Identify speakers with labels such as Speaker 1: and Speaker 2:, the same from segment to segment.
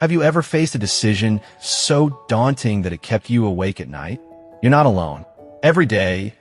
Speaker 1: Have you ever faced a decision so daunting that it kept you awake at night? You're not alone. Every day,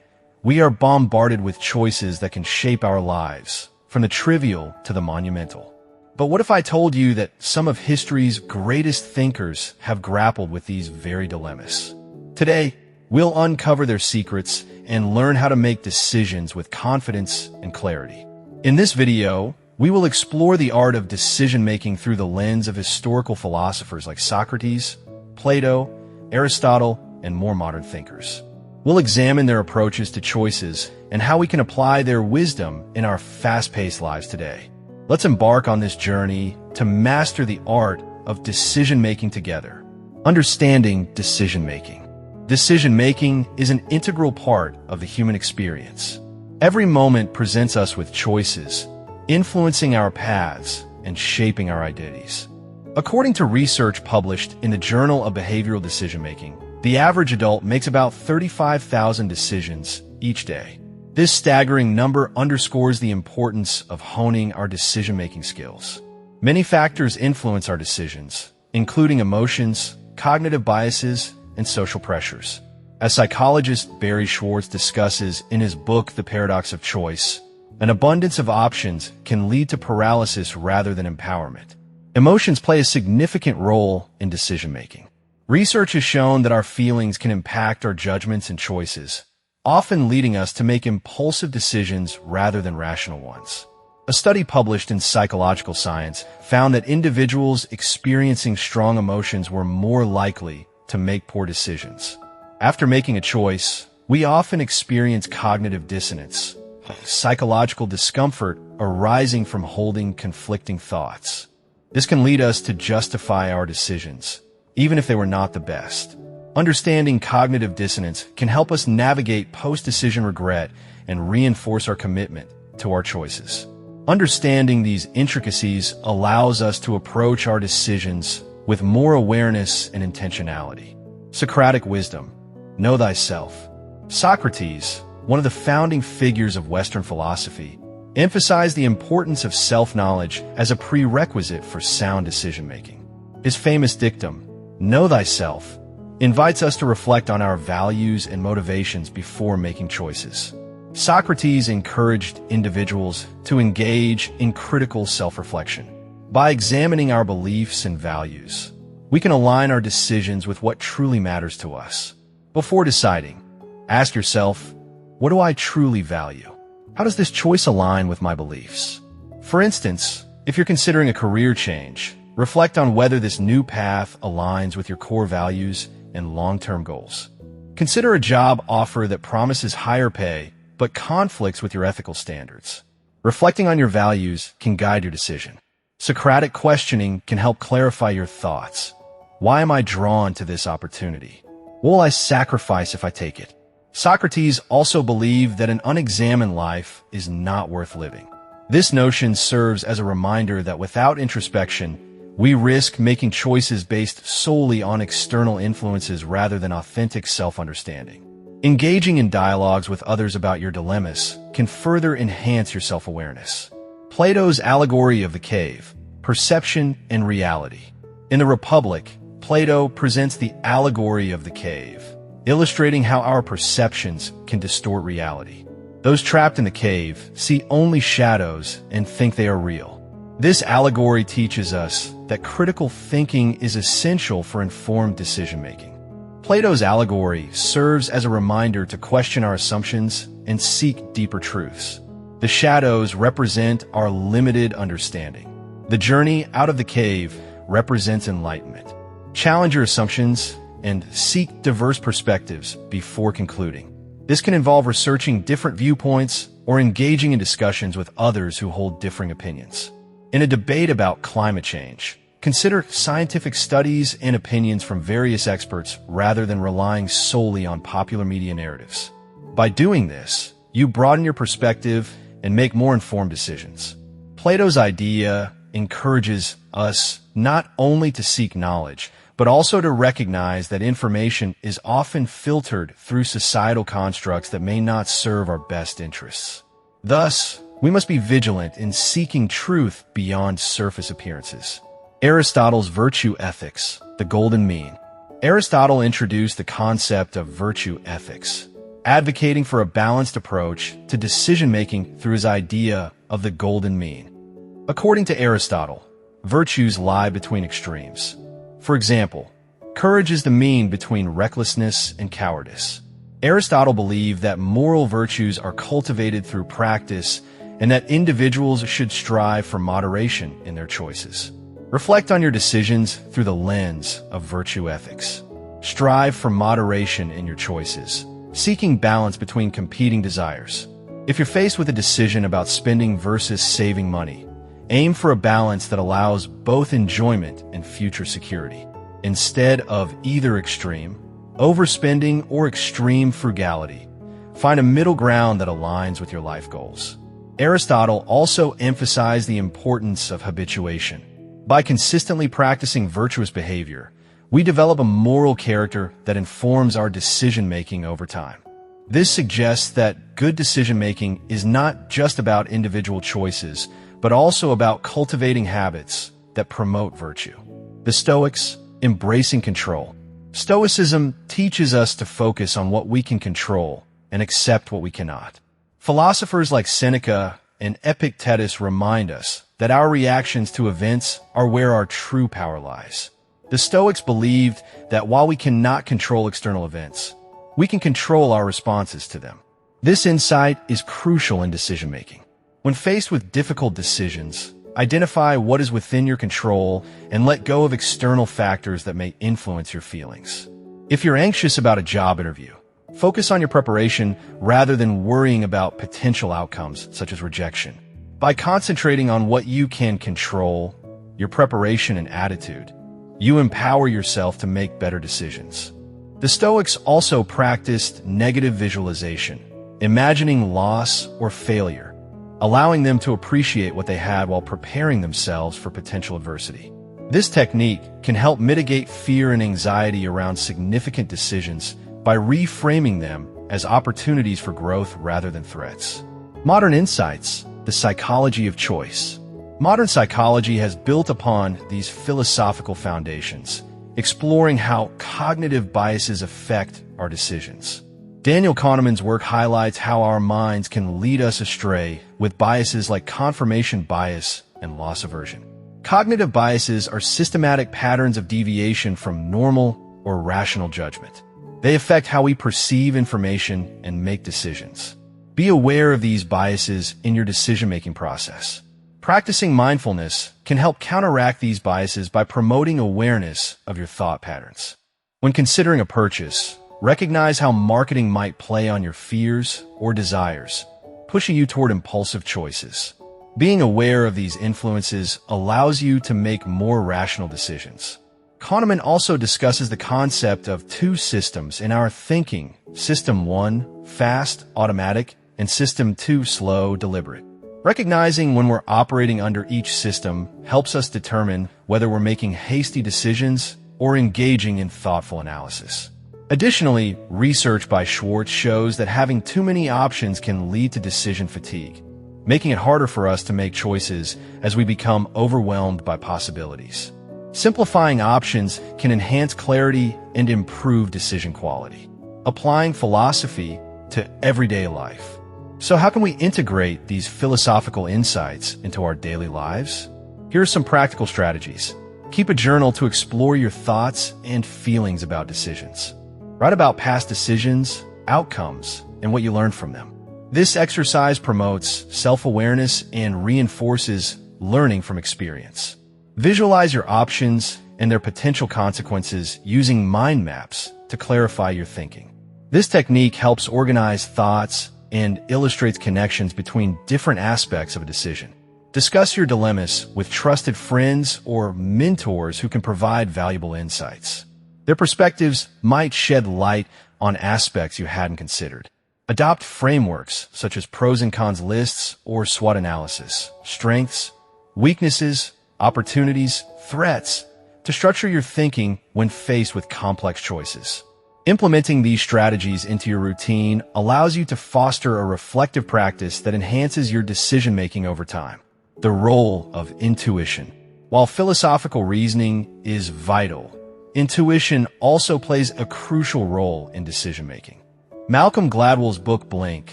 Speaker 1: we are bombarded with choices that can shape our lives, from the trivial to the monumental. But what if I told you that some of history's greatest thinkers have grappled with these very dilemmas? Today, we'll uncover their secrets and learn how to make decisions with confidence and clarity. In this video, we will explore the art of decision-making through the lens of historical philosophers like Socrates, Plato, Aristotle, and more modern thinkers. We'll examine their approaches to choices and how we can apply their wisdom in our fast-paced lives today. Let's embark on this journey to master the art of decision-making together. Understanding decision-making. Decision-making is an integral part of the human experience. Every moment presents us with choices, influencing our paths and shaping our identities. According to research published in the Journal of Behavioral Decision-Making, the average adult makes about 35,000 decisions each day. This staggering number underscores the importance of honing our decision-making skills. Many factors influence our decisions, including emotions, cognitive biases, and social pressures. As psychologist Barry Schwartz discusses in his book The Paradox of Choice, an abundance of options can lead to paralysis rather than empowerment. Emotions play a significant role in decision-making. Research has shown that our feelings can impact our judgments and choices, often leading us to make impulsive decisions rather than rational ones. A study published in Psychological Science found that individuals experiencing strong emotions were more likely to make poor decisions. After making a choice, we often experience cognitive dissonance, psychological discomfort arising from holding conflicting thoughts. This can lead us to justify our decisions, even if they were not the best. Understanding cognitive dissonance can help us navigate post-decision regret and reinforce our commitment to our choices. Understanding these intricacies allows us to approach our decisions with more awareness and intentionality. Socratic wisdom. Know thyself. Socrates, one of the founding figures of Western philosophy, emphasized the importance of self-knowledge as a prerequisite for sound decision-making. His famous dictum, "Know thyself," invites us to reflect on our values and motivations before making choices. Socrates encouraged individuals to engage in critical self-reflection. By examining our beliefs and values, we can align our decisions with what truly matters to us. Before deciding, ask yourself, what do I truly value? How does this choice align with my beliefs? For instance, if you're considering a career change, reflect on whether this new path aligns with your core values and long-term goals. Consider a job offer that promises higher pay but conflicts with your ethical standards. Reflecting on your values can guide your decision. Socratic questioning can help clarify your thoughts. Why am I drawn to this opportunity? What will I sacrifice if I take it? Socrates also believed that an unexamined life is not worth living. This notion serves as a reminder that without introspection, we risk making choices based solely on external influences rather than authentic self-understanding. Engaging in dialogues with others about your dilemmas can further enhance your self-awareness. Plato's allegory of the cave, perception and reality. In the Republic, Plato presents the allegory of the cave, illustrating how our perceptions can distort reality. Those trapped in the cave see only shadows and think they are real. This allegory teaches us that critical thinking is essential for informed decision-making. Plato's allegory serves as a reminder to question our assumptions and seek deeper truths. The shadows represent our limited understanding. The journey out of the cave represents enlightenment. Challenge your assumptions and seek diverse perspectives before concluding. This can involve researching different viewpoints or engaging in discussions with others who hold differing opinions. In a debate about climate change, consider scientific studies and opinions from various experts rather than relying solely on popular media narratives. By doing this, you broaden your perspective and make more informed decisions. Plato's idea encourages us not only to seek knowledge, but also to recognize that information is often filtered through societal constructs that may not serve our best interests. Thus, we must be vigilant in seeking truth beyond surface appearances. Aristotle's virtue ethics, the golden mean. Aristotle introduced the concept of virtue ethics, advocating for a balanced approach to decision-making through his idea of the golden mean. According to Aristotle, virtues lie between extremes. For example, courage is the mean between recklessness and cowardice. Aristotle believed that moral virtues are cultivated through practice and that individuals should strive for moderation in their choices. Reflect on your decisions through the lens of virtue ethics. Strive for moderation in your choices, seeking balance between competing desires. If you're faced with a decision about spending versus saving money, aim for a balance that allows both enjoyment and future security, instead of either extreme, overspending or extreme frugality. Find a middle ground that aligns with your life goals. Aristotle also emphasized the importance of habituation. By consistently practicing virtuous behavior, we develop a moral character that informs our decision-making over time. This suggests that good decision-making is not just about individual choices, but also about cultivating habits that promote virtue. The Stoics, embracing control. Stoicism teaches us to focus on what we can control and accept what we cannot. Philosophers like Seneca and Epictetus remind us that our reactions to events are where our true power lies. The Stoics believed that while we cannot control external events, we can control our responses to them. This insight is crucial in decision-making. When faced with difficult decisions, identify what is within your control and let go of external factors that may influence your feelings. If you're anxious about a job interview, focus on your preparation rather than worrying about potential outcomes such as rejection. By concentrating on what you can control, your preparation and attitude, you empower yourself to make better decisions. The Stoics also practiced negative visualization, imagining loss or failure, allowing them to appreciate what they had while preparing themselves for potential adversity. This technique can help mitigate fear and anxiety around significant decisions by reframing them as opportunities for growth rather than threats. Modern insights, the psychology of choice. Modern psychology has built upon these philosophical foundations, exploring how cognitive biases affect our decisions. Daniel Kahneman's work highlights how our minds can lead us astray with biases like confirmation bias and loss aversion. Cognitive biases are systematic patterns of deviation from normal or rational judgment. They affect how we perceive information and make decisions. Be aware of these biases in your decision-making process. Practicing mindfulness can help counteract these biases by promoting awareness of your thought patterns. When considering a purchase, recognize how marketing might play on your fears or desires, pushing you toward impulsive choices. Being aware of these influences allows you to make more rational decisions. Kahneman also discusses the concept of two systems in our thinking: System 1, fast, automatic, and System 2, slow, deliberate. Recognizing when we're operating under each system helps us determine whether we're making hasty decisions or engaging in thoughtful analysis. Additionally, research by Schwartz shows that having too many options can lead to decision fatigue, making it harder for us to make choices as we become overwhelmed by possibilities. Simplifying options can enhance clarity and improve decision quality. Applying philosophy to everyday life. So how can we integrate these philosophical insights into our daily lives? Here are some practical strategies. Keep a journal to explore your thoughts and feelings about decisions. Write about past decisions, outcomes, and what you learned from them. This exercise promotes self-awareness and reinforces learning from experience. Visualize your options and their potential consequences using mind maps to clarify your thinking. This technique helps organize thoughts and illustrates connections between different aspects of a decision. Discuss your dilemmas with trusted friends or mentors who can provide valuable insights. Their perspectives might shed light on aspects you hadn't considered. Adopt frameworks such as pros and cons lists or SWOT analysis, strengths, weaknesses, opportunities, threats, to structure your thinking when faced with complex choices. Implementing these strategies into your routine allows you to foster a reflective practice that enhances your decision-making over time. The role of intuition. While philosophical reasoning is vital, intuition also plays a crucial role in decision-making. Malcolm Gladwell's book Blink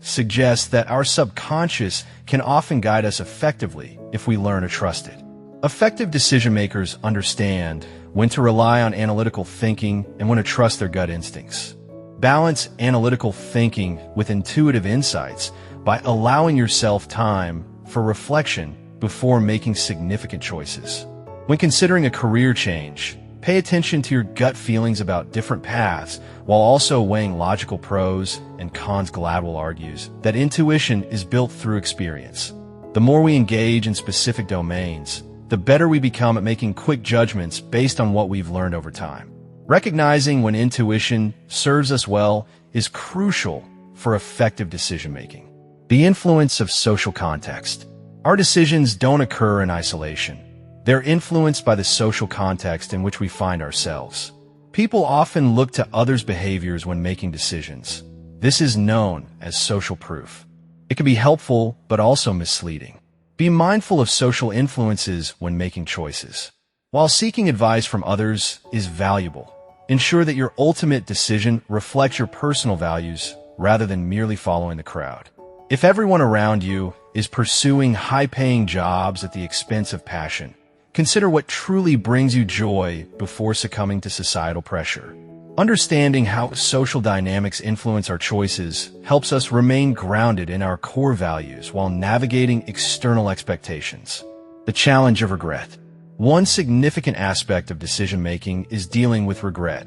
Speaker 1: suggests that our subconscious can often guide us effectively if we learn to trust it. Effective decision-makers understand when to rely on analytical thinking and when to trust their gut instincts. Balance analytical thinking with intuitive insights by allowing yourself time for reflection before making significant choices. When considering a career change, pay attention to your gut feelings about different paths while also weighing logical pros and cons. Gladwell argues that intuition is built through experience. The more we engage in specific domains, the better we become at making quick judgments based on what we've learned over time. Recognizing when intuition serves us well is crucial for effective decision-making. The influence of social context. Our decisions don't occur in isolation. They're influenced by the social context in which we find ourselves. People often look to others' behaviors when making decisions. This is known as social proof. It can be helpful, but also misleading. Be mindful of social influences when making choices. While seeking advice from others is valuable, ensure that your ultimate decision reflects your personal values rather than merely following the crowd. If everyone around you is pursuing high-paying jobs at the expense of passion, consider what truly brings you joy before succumbing to societal pressure. Understanding how social dynamics influence our choices helps us remain grounded in our core values while navigating external expectations. The challenge of regret. One significant aspect of decision-making is dealing with regret,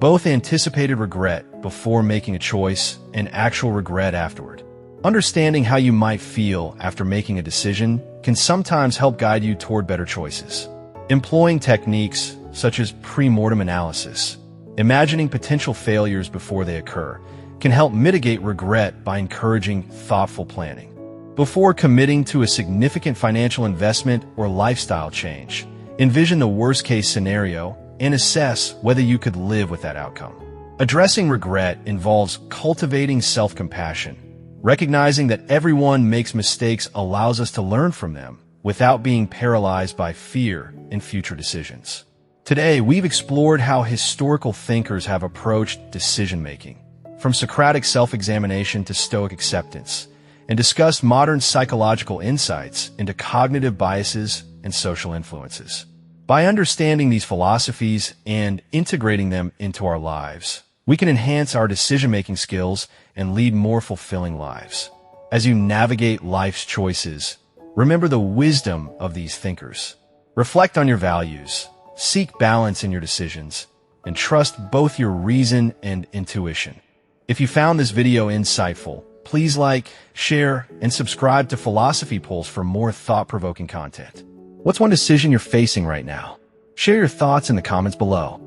Speaker 1: both anticipated regret before making a choice and actual regret afterward. Understanding how you might feel after making a decision can sometimes help guide you toward better choices. Employing techniques such as pre-mortem analysis, imagining potential failures before they occur, can help mitigate regret by encouraging thoughtful planning. Before committing to a significant financial investment or lifestyle change, envision the worst-case scenario and assess whether you could live with that outcome. Addressing regret involves cultivating self-compassion. Recognizing that everyone makes mistakes allows us to learn from them without being paralyzed by fear in future decisions. Today, we've explored how historical thinkers have approached decision-making, from Socratic self-examination to Stoic acceptance, and discussed modern psychological insights into cognitive biases and social influences. By understanding these philosophies and integrating them into our lives, we can enhance our decision-making skills and lead more fulfilling lives. As you navigate life's choices, remember the wisdom of these thinkers. Reflect on your values, seek balance in your decisions, and trust both your reason and intuition. If you found this video insightful, please like, share, and subscribe to Philosophy Pulse for more thought-provoking content. What's one decision you're facing right now? Share your thoughts in the comments below.